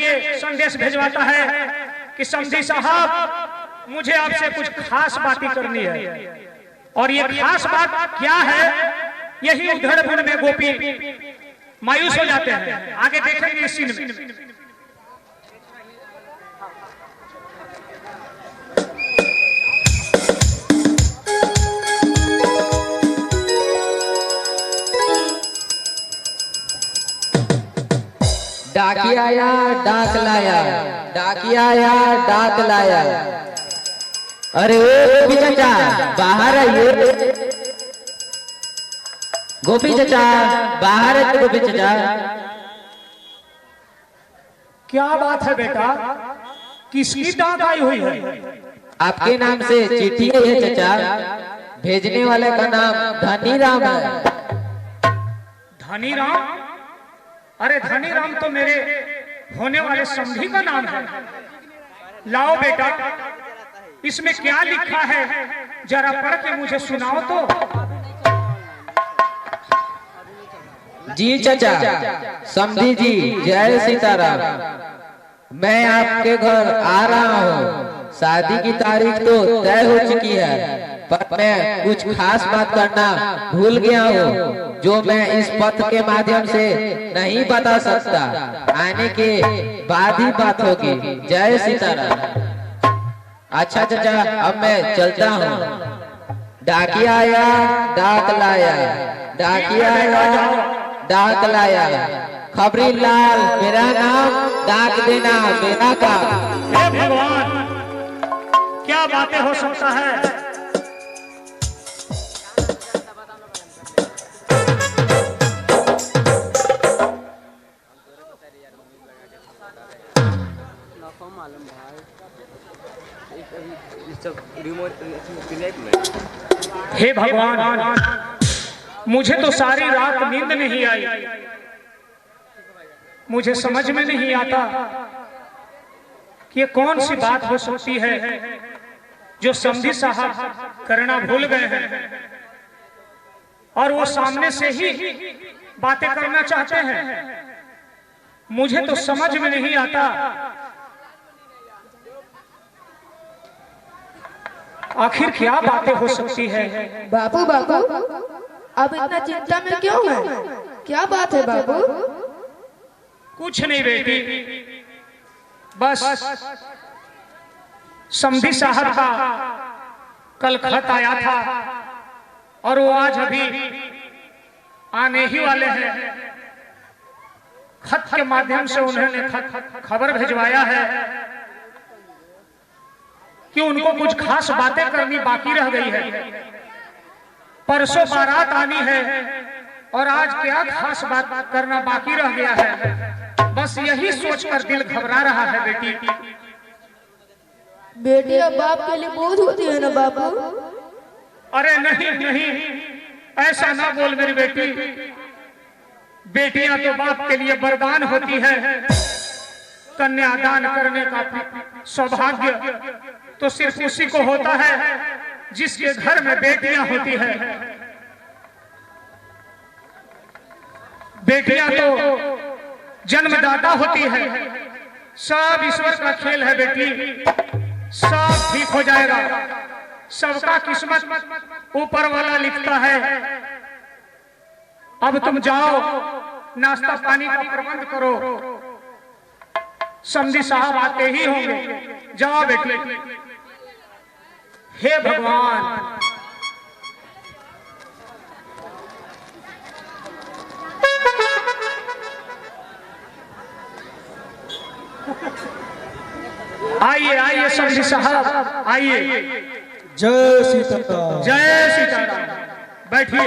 लिए संदेश भेजवाता है कि समधी साहब मुझे आपसे कुछ खास बातें करनी है। और ये खास बात क्या है, यही उधड़बुन में गोपी मायूस हो जाते हैं। आगे देखेंगे इस सीन में। डाकिया आया डाक लाया, डाकिया आया डाक लाया। अरे ओ गोपी चाचा बाहर आइए, गोपी चाचा बाहर है। गोपी चाचा क्या बात है बेटा, किसकी डाक आई हुई है? आपके नाम से चिट्ठी है चाचा, भेजने वाले का नाम धनीराम है। धनीराम? अरे धनीराम तो मेरे होने वाले समधी का नाम है। लाओ बेटा, इसमें क्या लिखा है जरा पढ़ के मुझे सुनाओ तो। जी चाचा, समधी जी जय सीताराम। मैं आपके घर आ रहा हूँ। शादी की तारीख तो तय हो चुकी है, पर मैं कुछ खास बात करना भूल गया हूँ जो मैं इस पत्र के माध्यम से नहीं बता सकता। आने के बाद ही बात होगी। जय सीताराम। अच्छा चाचा, अब मैं चलता हूँ। डाकिया आया डाक लाया, डाकिया आया डाक लाया। खबरी लाल मेरा नाम, डाक देना मेरा काम। हे भगवान, क्या बातें हो सकता है। हे भगवान, मुझे तो सारी रात नींद नहीं आई। मुझे समझ में नहीं आता कि ये कौन सी बात हो सकती है जो समधी साहब करना भूल गए हैं और वो सामने से ही बातें करना चाहते हैं। मुझे तो समझ में नहीं आता। आखिर क्या बातें हो सकती है। बाबू बाबू, अब इतना चिंता में क्यों है? क्या बात है बाबू? कुछ नहीं बेटी, बस समधी साहब का कल खत आया था और वो आज अभी आने ही वाले हैं। खत के माध्यम से उन्होंने खबर भिजवाया है कि उनको कुछ खास बातें करनी बाकी रह गई है। परसों बारात आनी है और आज क्या खास बात करना बाकी रह गया है। बस यही सोचकर दिल घबरा रहा है बेटी। बेटी अब बाप के लिए बोझ होती है ना बाबू? अरे नहीं नहीं, ऐसा ना बोल मेरी बेटी। बेटियां तो बाप के लिए वरदान होती है। कन्यादान करने का सौभाग्य तो सिर्फ उसी को होता है जिसके घर में बेटियां होती है। बेटियां तो जन्मदाता होती है। सब ईश्वर का खेल है बेटी, सब ठीक हो जाएगा। सबका किस्मत ऊपर वाला लिखता है। अब तुम जाओ, नाश्ता पानी का प्रबंध करो। समधी साहब आते ही होंगे। जाओ बेटी। हे भगवान, आइए आइए समधी साहब आइए। जय सीताराम। जय सीताराम। बैठिए।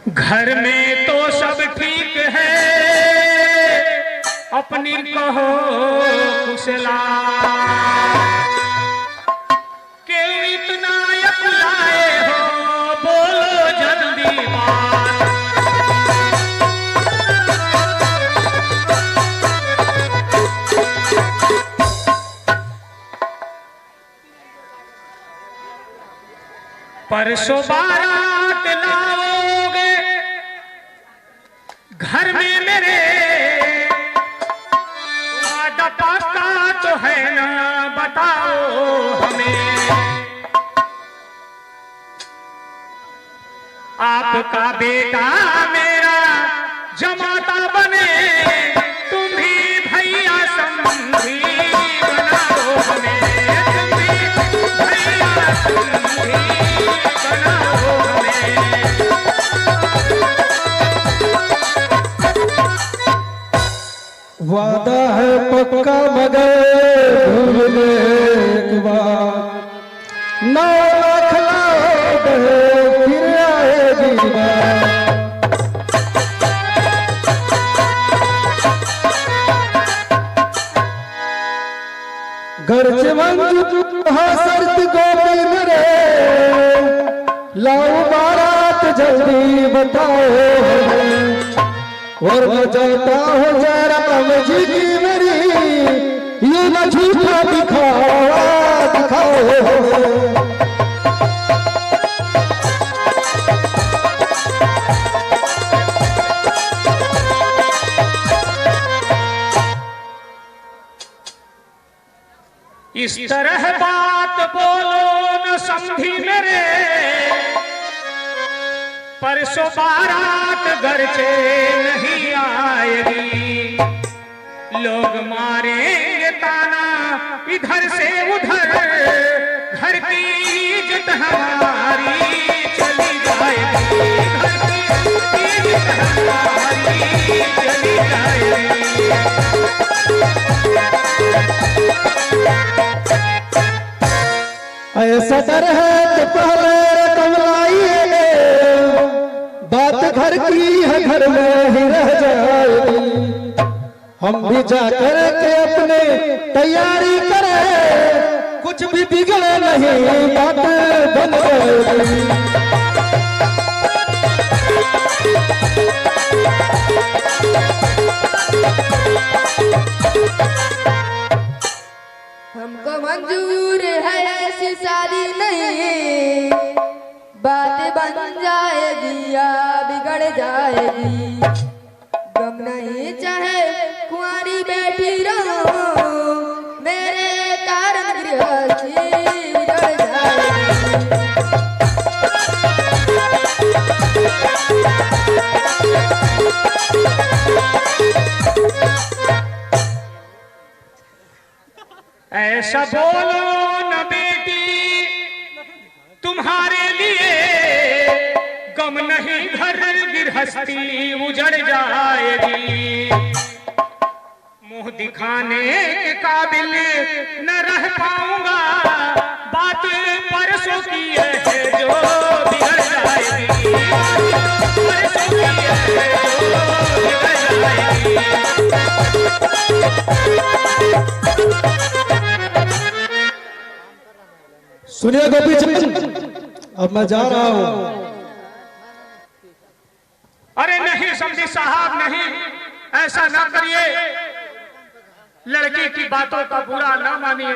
घर में तो सब ठीक है, अपनी कहो कुशला। क्यों इतना अकुलाए हो, बोलो जल्दी बात। परसों बारात लाओगे घर में मेरे वादा पक्का तो है ना, बताओ हमें। आपका बेटा मेरा जमाता बने, तुम भी भैया समझी बनाओ हमें, तुम भी भैया समझी बनाओ हमें। वादा है पक्का मगर भूलने के बाद 9 लाख लाओ फिर आएगी बात। घर से मंजू शर्त गोपी मेरे, लाओ बारात जल्दी बताओ हमें। और मैं जाता हूँ जयराम जी की मेरी, ये न झूठा दिखाओ हमें। इस तरह बात बोलो न समझी मेरे, परसों बारात घर से नहीं आएगी। लोग मारेंगे ताना इधर से उधर, घर की इज्जत हमारी चली जाएगी, घर की इज्जत हमारी चली जाएगी। ऐसा डर है कि पहले रकम लाइए, बात घर की है घर में ही रह जाएगी। हम भी जाकर के अपने तैयारी करें, कुछ भी बिगड़े नहीं बात बन जाएगी। हमको मंजूर है ऐसी शादी नहीं, बात बन जाएगी या बिगड़ जाएगी। गम नहीं चाहे कुंवारी बैठी रहो, मेरे कारण गृहस्थी बिगड़ जाएगी। ऐसा बोलो न बेटी तुम्हारे लिए, गम नहीं घर गृहस्थी उजड़ जाएगी। मुंह दिखाने के काबिल न रह पाऊंगा, बात परसों की है जो बिगड़ जाएगी, परसों की है जो बिगड़ जाएगी। सुनिए गोपी चंद, अब मैं जा रहा हूँ। अरे नहीं समझी साहब, नहीं, ऐसा ना करिए। लड़की की बातों का बुरा ना मानिए,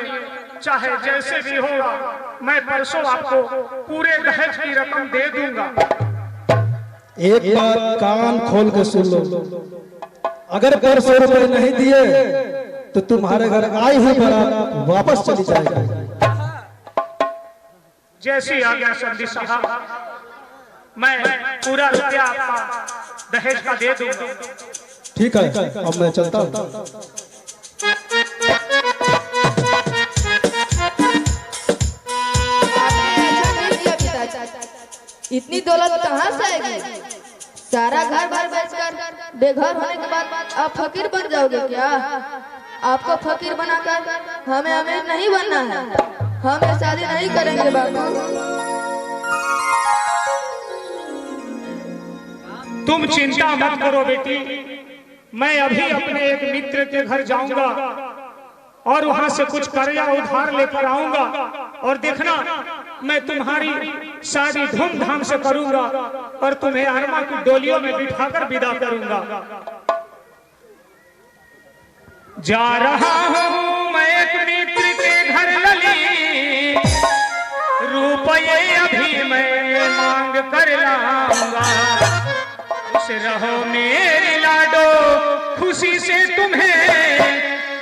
चाहे जैसे भी होगा मैं परसों आपको पूरे दहेज की रकम दे दूंगा। एक बात कान खोल के सुन लो, अगर 100 रुपए नहीं दिए तो तुम्हारे घर आई हुई बारात वापस चली जाएगी। जैसी आ गया समझी साहब, मैं पूरा रुपया आपका दहेज का दे दूंगा। ठीक है, अब मैं चलता हूँ। इतनी दौलत कहाँ से आएगी? सारा घर बार बेचकर बेघर होने के बाद आप फकीर बन जाओगे क्या? आपको फकीर बनाकर हमें अमीर नहीं बनना है, हम ये शादी नहीं करेंगे बाबू। तुम चिंता मत करो बेटी, मैं अभी अपने एक मित्र के घर जाऊंगा और वहां से कुछ कर्जा उधार लेकर आऊंगा, और देखना मैं तुम्हारी शादी धूमधाम से करूंगा और तुम्हें अरमा की डोलियों में बिठाकर विदा करूंगा। जा रहा हूं मैं एक मित्र के घर लली, रुपये अभी मैं मांग कर लाऊंगा। से रहो मेरी लाडो, खुशी से तुम्हें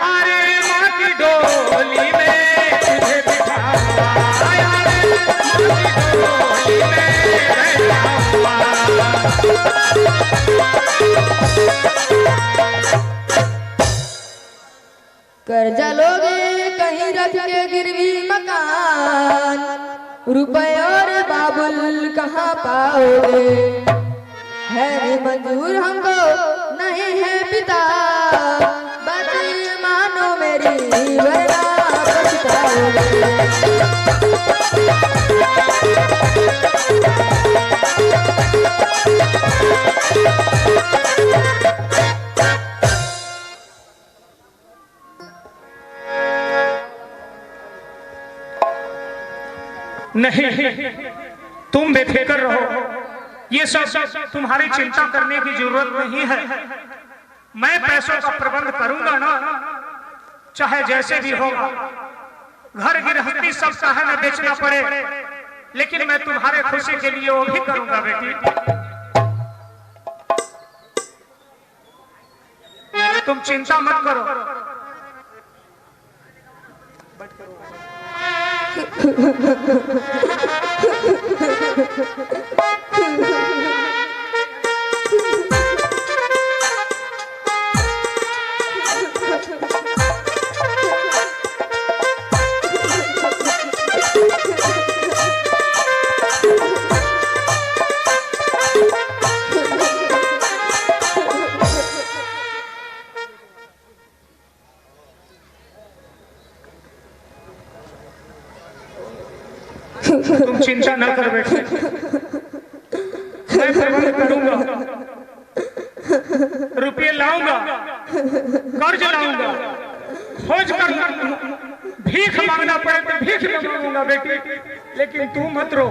अरे माँ की डोली में तुझे बिठाऊंगा, अरे माँ की डोली में बैठाऊंगा। कर्जा लोगे कहीं रख के गिरवी मकान, रुपए और बाबुल कहाँ पाओगे, है रे मंजूर हमको नहीं है पिता, बात मानो मेरी वरना पछताओगे। नहीं, तुम बेफिक्र रहो, ये सब तुम्हारी चिंता करने की जरूरत नहीं है। मैं पैसों का प्रबंध करूंगा ना, चाहे जैसे भी होगा। घर गृहस्थी सब चाहे न बेचना पड़े, लेकिन मैं तुम्हारे खुशी के लिए वो भी करूंगा बेटी। तुम चिंता मत करो। तुम चिंता न कर बेटे, मैं प्रबंध करूंगा, रुपये लाऊंगा, कर्ज लाऊंगा, खोज कर भीख मांगना पड़े तो भीख मांगूंगा बेटी, लेकिन तू मत रो।